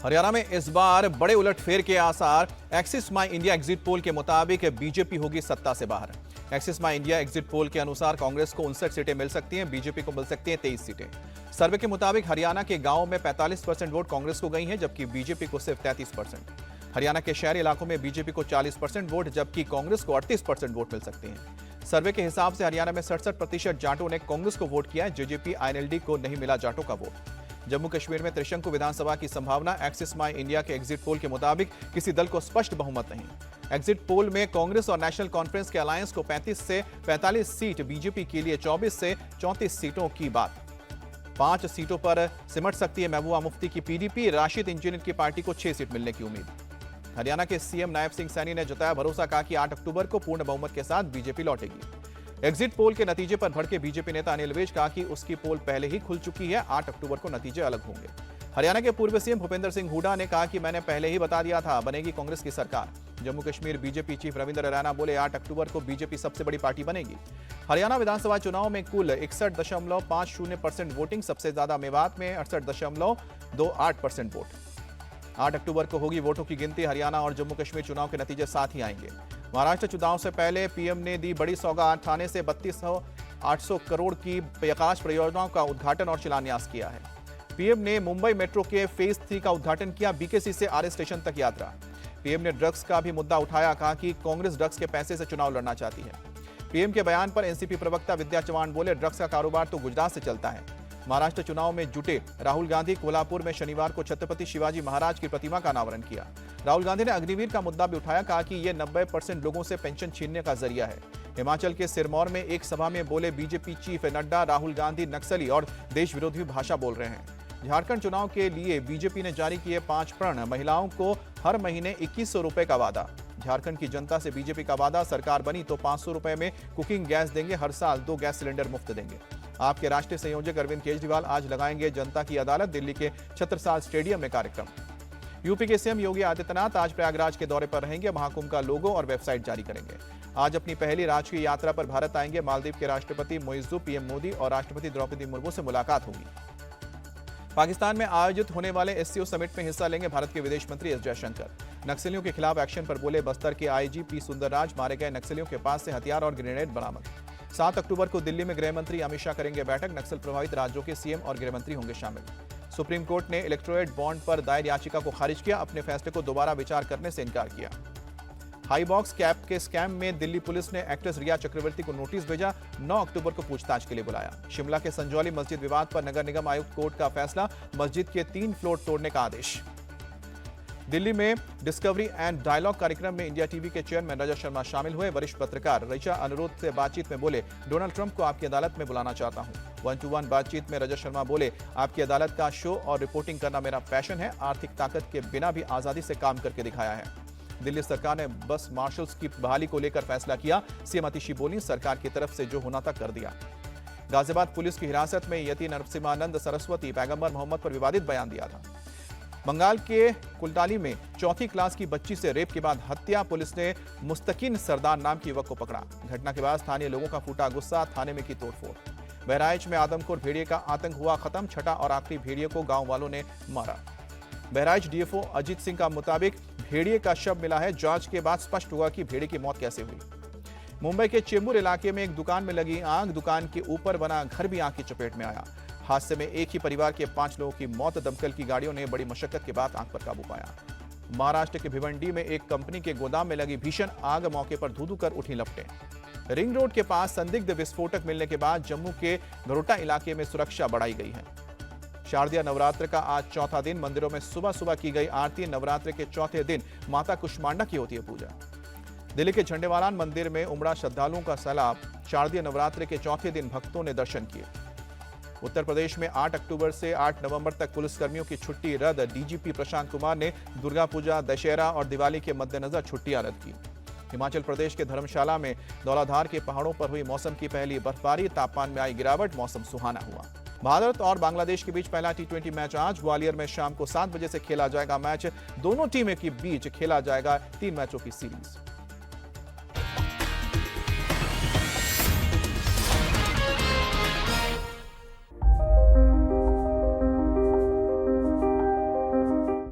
हरियाणा में इस बार बड़े उलटफेर के आसार। एक्सिस माई इंडिया एग्जिट पोल के मुताबिक बीजेपी होगी सत्ता से बाहर। एक्सिस माई इंडिया एग्जिट पोल के अनुसार कांग्रेस को 59 सीटें मिल सकती हैं, बीजेपी को मिल सकती हैं 23 सीटें। सर्वे के मुताबिक हरियाणा के गांवों में 45% वोट कांग्रेस को गई हैं, जबकि बीजेपी को सिर्फ 33%। हरियाणा के शहरी इलाकों में बीजेपी को 40% वोट, जबकि कांग्रेस को 38% वोट मिल सकते हैं। सर्वे के हिसाब से हरियाणा में 67% जाटों ने कांग्रेस को वोट किया है, जेजेपी आईएनएलडी को नहीं मिला जाटों का वोट। जम्मू कश्मीर में त्रिशंकु विधानसभा की संभावना। एक्सिस माई इंडिया के एग्जिट पोल के मुताबिक किसी दल को स्पष्ट बहुमत नहीं। एग्जिट पोल में कांग्रेस और नेशनल कॉन्फ्रेंस के अलायंस को 35 से 45 सीट, बीजेपी के लिए 24 से 34 सीटों की बात। 5 सीटों पर सिमट सकती है महबूबा मुफ्ती की पीडीपी। राशिद इंजीनियर की पार्टी को 6 सीट मिलने की उम्मीद। हरियाणा के सीएम नायब सिंह सैनी ने जताया भरोसा, कहा कि 8 अक्टूबर को पूर्ण बहुमत के साथ बीजेपी लौटेगी। एग्जिट पोल के नतीजे पर भड़के बीजेपी नेता अनिल विज, कहा कि उसकी पोल पहले ही खुल चुकी है, 8 अक्टूबर को नतीजे अलग होंगे। हरियाणा के पूर्व सीएम भूपेंद्र सिंह हुड्डा ने कहा कि मैंने पहले ही बता दिया था, बनेगी कांग्रेस की सरकार। जम्मू कश्मीर बीजेपी चीफ रविंद्र रैना बोले 8 अक्टूबर को बीजेपी सबसे बड़ी पार्टी बनेगी। हरियाणा विधानसभा चुनाव में कुल 61.50% वोटिंग, सबसे ज्यादा मेवात में 68.28% वोट। 8 अक्टूबर को होगी वोटों की गिनती। हरियाणा और जम्मू कश्मीर चुनाव के नतीजे साथ ही आएंगे। महाराष्ट्र चुनाव से पहले पीएम ने दी बड़ी सौगात, थाने से 3200 करोड़ की प्रकाश परियोजनाओं का उद्घाटन और शिलान्यास किया है। पीएम ने मुंबई मेट्रो के फेज 3 का उद्घाटन किया, बीकेसी से आरए स्टेशन तक यात्रा। पीएम ने ड्रग्स का भी मुद्दा उठाया, कहा कि कांग्रेस ड्रग्स के पैसे से चुनाव लड़ना चाहती है। पीएम के बयान पर एनसीपी प्रवक्ता विद्या चव्हाण बोले, ड्रग्स का कारोबार तो गुजरात से चलता है। महाराष्ट्र चुनाव में जुटे राहुल गांधी कोल्हापुर में शनिवार को छत्रपति शिवाजी महाराज की प्रतिमा का अनावरण किया। राहुल गांधी ने अग्निवीर का मुद्दा भी उठाया, कहा कि यह 90% लोगों से पेंशन छीनने का जरिया है। हिमाचल के सिरमौर में एक सभा में बोले बीजेपी चीफ नड्डा, राहुल गांधी नक्सली और देश विरोधी भाषा बोल रहे हैं। झारखंड चुनाव के लिए बीजेपी ने जारी किए 5 प्रण, महिलाओं को हर महीने 2100 रुपए का वादा। झारखंड की जनता से बीजेपी का वादा, सरकार बनी तो 500 रुपए में कुकिंग गैस देंगे, हर साल 2 गैस सिलेंडर मुफ्त देंगे। आपके राष्ट्रीय संयोजक अरविंद केजरीवाल आज लगाएंगे जनता की अदालत, दिल्ली के छत्रसाल स्टेडियम में कार्यक्रम। यूपी के सीएम योगी आदित्यनाथ आज प्रयागराज के दौरे पर रहेंगे, महाकुंभ का लोगो और वेबसाइट जारी करेंगे। आज अपनी पहली राजकीय यात्रा पर भारत आएंगे मालदीव के राष्ट्रपति मुइज्जू, पीएम मोदी और राष्ट्रपति द्रौपदी मुर्मू से मुलाकात होगी। पाकिस्तान में आयोजित होने वाले एससीओ समिट में हिस्सा लेंगे भारत के विदेश मंत्री एस जयशंकर। नक्सलियों के खिलाफ एक्शन पर बोले बस्तर के आईजी पी सुंदरराज, मारे गए नक्सलियों के पास से हथियार और ग्रेनेड बरामद। 7 अक्टूबर को दिल्ली में गृह मंत्री अमित शाह करेंगे बैठक, नक्सल प्रभावित राज्यों के सीएम और गृह मंत्री होंगे शामिल। सुप्रीम कोर्ट ने इलेक्टोरेट बॉन्ड पर दायर याचिका को खारिज किया, अपने फैसले को दोबारा विचार करने से इनकार किया। हाई बॉक्स कैप के स्कैम में दिल्ली पुलिस ने एक्ट्रेस रिया चक्रवर्ती को नोटिस भेजा, 9 अक्टूबर को पूछताछ के लिए बुलाया। शिमला के संजौली मस्जिद विवाद पर नगर निगम आयुक्त कोर्ट का फैसला, मस्जिद के 3 फ्लोर तोड़ने का आदेश। दिल्ली में डिस्कवरी एंड डायलॉग कार्यक्रम में इंडिया टीवी के चेयरमैन रजत शर्मा शामिल हुए। वरिष्ठ पत्रकार ऋचा अनुरोध से बातचीत में बोले, डोनाल्ड ट्रंप को आपकी अदालत में बुलाना चाहता हूं। 1-to-1 बातचीत में रजत शर्मा बोले, आपकी अदालत का शो और रिपोर्टिंग करना मेरा पैशन है, आर्थिक ताकत के बिना भी आजादी से काम करके दिखाया है। दिल्ली सरकार ने बस मार्शल्स की बहाली को लेकर फैसला किया, सीएम आतिशी बोली, सरकार की तरफ से जो होना था कर दिया। गाजियाबाद पुलिस की हिरासत में यति नरसिम्हानंद सरस्वती, पैगंबर मोहम्मद पर विवादित बयान दिया था। बंगाल के कुलटाली में 4वीं क्लास की बच्ची से रेप के बाद हत्या, पुलिस ने मुस्तकिन सरदार नाम की युवक को पकड़ा। घटना के बाद स्थानीय लोगों का फूटा गुस्सा, थाने में की तोड़फोड़। बहराइच में आदमखोर भेड़िए का आतंक हुआ खत्म, छठा और आखिरी भेड़िए को गांव वालों ने मारा। बहराइच डीएफओ अजीत सिंह का मुताबिक भेड़िए का शव मिला है, जांच के बाद स्पष्ट हुआ कि भेड़िए की मौत कैसे हुई। मुंबई के चेंबूर इलाके में एक दुकान में लगी आग, दुकान के ऊपर बना घर भी आग की चपेट में आया। हादसे में एक ही परिवार के 5 लोगों की मौत, दमकल की गाड़ियों ने बड़ी मशक्कत के बाद आग पर काबू पाया। महाराष्ट्र के भिवंडी में एक कंपनी के गोदाम में लगी भीषण आग, मौके पर धू-धू कर उठी लपटें। रिंग रोड के पास संदिग्ध विस्फोटक मिलने के बाद जम्मू के नरोटा इलाके में सुरक्षा बढ़ाई गई है। शारदीय नवरात्र का आज चौथा दिन, मंदिरों में सुबह सुबह की गई आरती। नवरात्र के चौथे दिन माता कुष्मांडा की होती है पूजा। दिल्ली के झंडेवालान मंदिर में उमड़ा श्रद्धालुओं का सैलाब, शारदीय नवरात्र के चौथे दिन भक्तों ने दर्शन किए। उत्तर प्रदेश में 8 अक्टूबर से 8 नवंबर तक पुलिसकर्मियों की छुट्टी रद्द, डीजीपी प्रशांत कुमार ने दुर्गा पूजा, दशहरा और दिवाली के मद्देनजर छुट्टियां रद्द की। हिमाचल प्रदेश के धर्मशाला में धौलाधार के पहाड़ों पर हुई मौसम की पहली बर्फबारी, तापमान में आई गिरावट, मौसम सुहाना हुआ। भारत और बांग्लादेश के बीच पहला टी20 मैच आज ग्वालियर में शाम को 7 बजे से खेला जाएगा मैच। दोनों टीमों के बीच खेला जाएगा 3 मैचों की सीरीज।